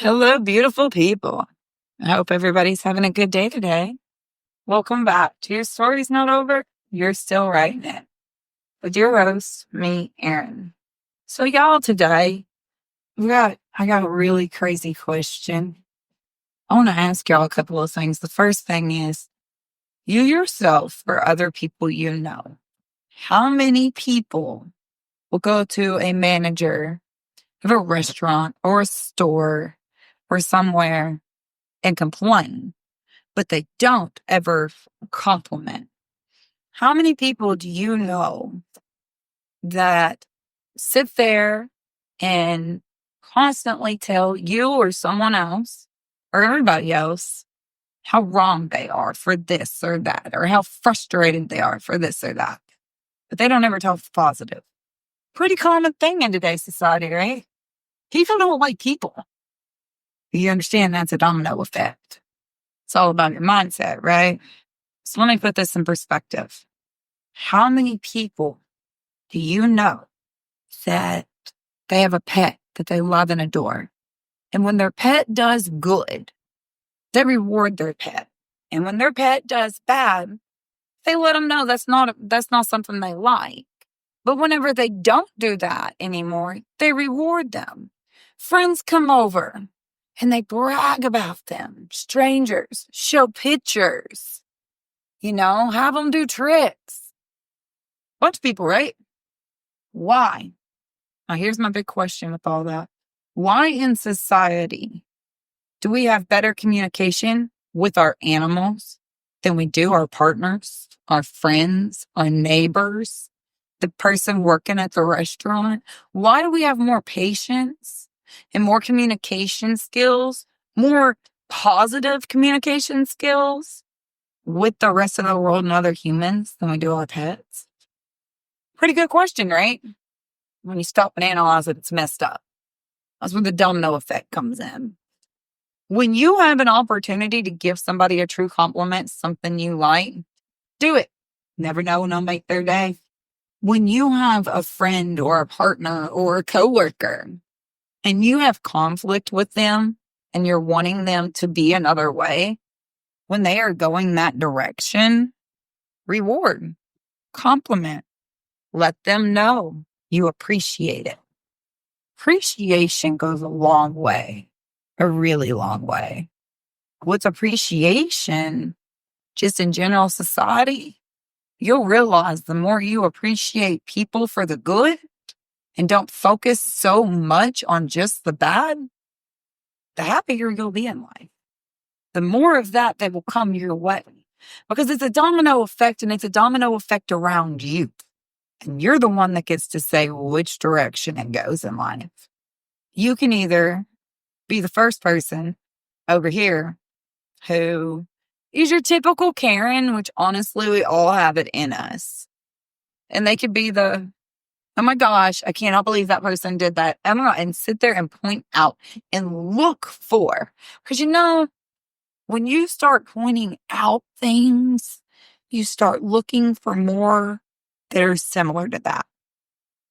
Hello, beautiful people. I hope everybody's having a good day today. Welcome back to Your Story's Not Over. You're still writing it with your host, me, Erin. So, y'all, today I got a really crazy question. I want to ask y'all a couple of things. The first thing is, you yourself or other people you know, how many people will go to a manager of a restaurant or a store or somewhere and complain, but they don't ever compliment? How many people do you know that sit there and constantly tell you or someone else or everybody else how wrong they are for this or that, or how frustrated they are for this or that, but they don't ever tell the positive? Pretty common thing in today's society, right? People don't like people. You understand that's a domino effect. It's all about your mindset, right? So let me put this in perspective. How many people do you know that they have a pet that they love and adore? And when their pet does good, they reward their pet. And when their pet does bad, they let them know that's not something they like. But whenever they don't do that anymore, they reward them. Friends come over and they brag about them. Strangers show pictures, have them do tricks. Bunch of people, right? Why? Now, here's my big question with all that. Why in society do we have better communication with our animals than we do our partners, our friends, our neighbors, the person working at the restaurant? Why do we have more patience and more communication skills, more positive communication skills with the rest of the world and other humans than we do our pets? Pretty good question, right? When you stop and analyze it, it's messed up. That's where the domino effect comes in. When you have an opportunity to give somebody a true compliment, something you like, do it. Never know when it'll make their day. When you have a friend or a partner or a coworker and you have conflict with them and you're wanting them to be another way, when they are going that direction, reward, compliment, let them know you appreciate it. Appreciation goes a long way, a really long way. With appreciation, just in general society, you'll realize the more you appreciate people for the good and don't focus so much on just the bad, the happier you'll be in life. The more of that will come your way, because it's a domino effect, and it's a domino effect around you. And you're the one that gets to say which direction it goes in life. You can either be the first person over here who is your typical Karen, which honestly, we all have it in us. And they could be the, oh my gosh, I cannot believe that person did that. And sit there and point out and look for. Because when you start pointing out things, you start looking for more that are similar to that.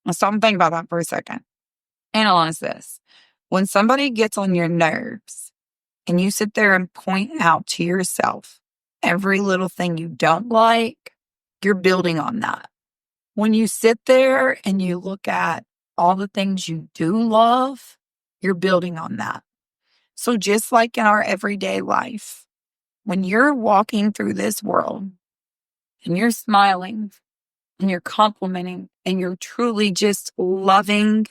Now stop and think about that for a second. Analyze this. When somebody gets on your nerves and you sit there and point out to yourself every little thing you don't like, you're building on that. When you sit there and you look at all the things you do love, you're building on that. So just like in our everyday life, when you're walking through this world and you're smiling and you're complimenting and you're truly just loving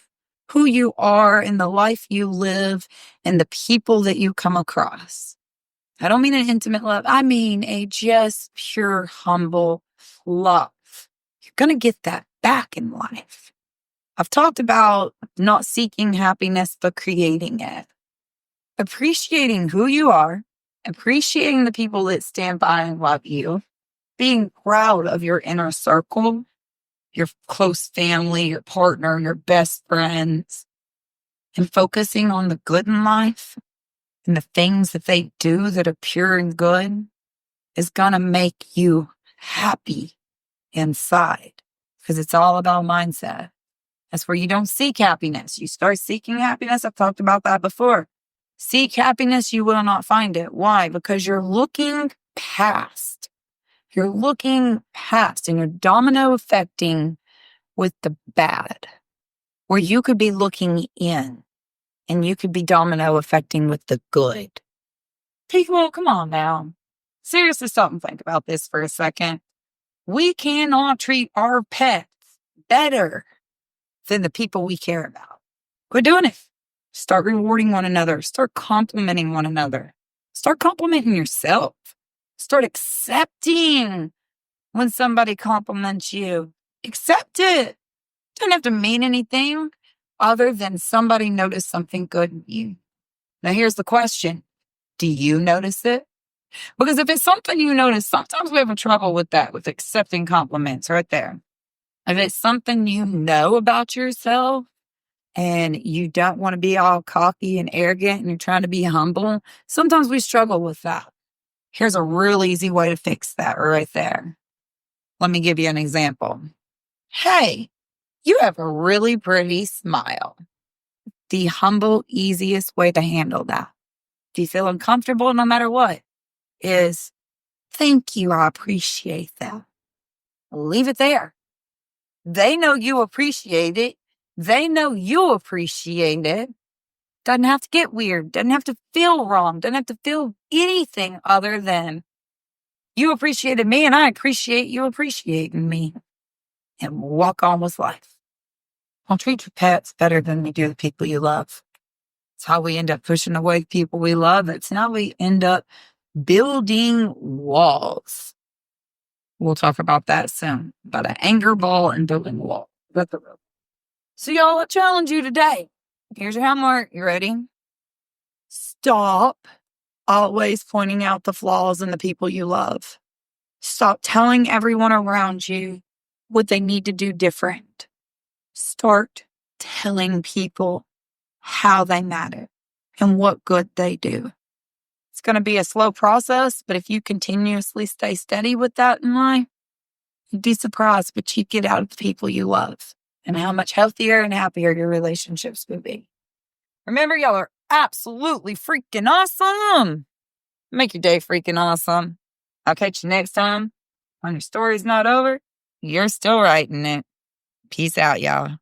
who you are and the life you live and the people that you come across. I don't mean an intimate love. I mean a just pure, humble love. You're going to get that back in life. I've talked about not seeking happiness, but creating it. Appreciating who you are, appreciating the people that stand by and love you, being proud of your inner circle, your close family, your partner, your best friends, and focusing on the good in life and the things that they do that are pure and good is going to make you happy inside, because it's all about mindset. That's where you don't seek happiness. You start seeking happiness. I've talked about that before. Seek happiness, you will not find it. Why? Because you're looking past. You're looking past and you're domino affecting with the bad, where you could be looking in and you could be domino affecting with the good. People, come on now. Seriously, stop and think about this for a second. We cannot treat our pets better than the people we care about. Quit doing it. Start rewarding one another. Start complimenting one another. Start complimenting yourself. Start accepting when somebody compliments you. Accept it. Don't have to mean anything other than somebody noticed something good in you. Now, here's the question. Do you notice it? Because if it's something you notice, sometimes we have trouble with that, with accepting compliments right there. If it's something you know about yourself and you don't want to be all cocky and arrogant and you're trying to be humble, sometimes we struggle with that. Here's a real easy way to fix that right there. Let me give you an example. Hey, you have a really pretty smile. The humble, easiest way to handle that, if you feel uncomfortable no matter what, is thank you, I appreciate that. Leave it there. They know you appreciate it. They know you appreciate it. Doesn't have to get weird. Doesn't have to feel wrong. Doesn't have to feel anything other than you appreciated me and I appreciate you appreciating me. And walk on with life. Don't treat your pets better than you do the people you love. It's how we end up pushing away people we love. It's how we end up building walls. We'll talk about that soon, about an anger ball and building a wall. So y'all, I challenge you today. Here's your homework. You ready? Stop always pointing out the flaws in the people you love. Stop telling everyone around you what they need to do different. Start telling people how they matter and what good they do. It's going to be a slow process, but if you continuously stay steady with that in life, you'd be surprised what you get out of the people you love and how much healthier and happier your relationships will be. Remember, y'all are absolutely freaking awesome. Make your day freaking awesome. I'll catch you next time. When your story's not over, you're still writing it. Peace out, y'all.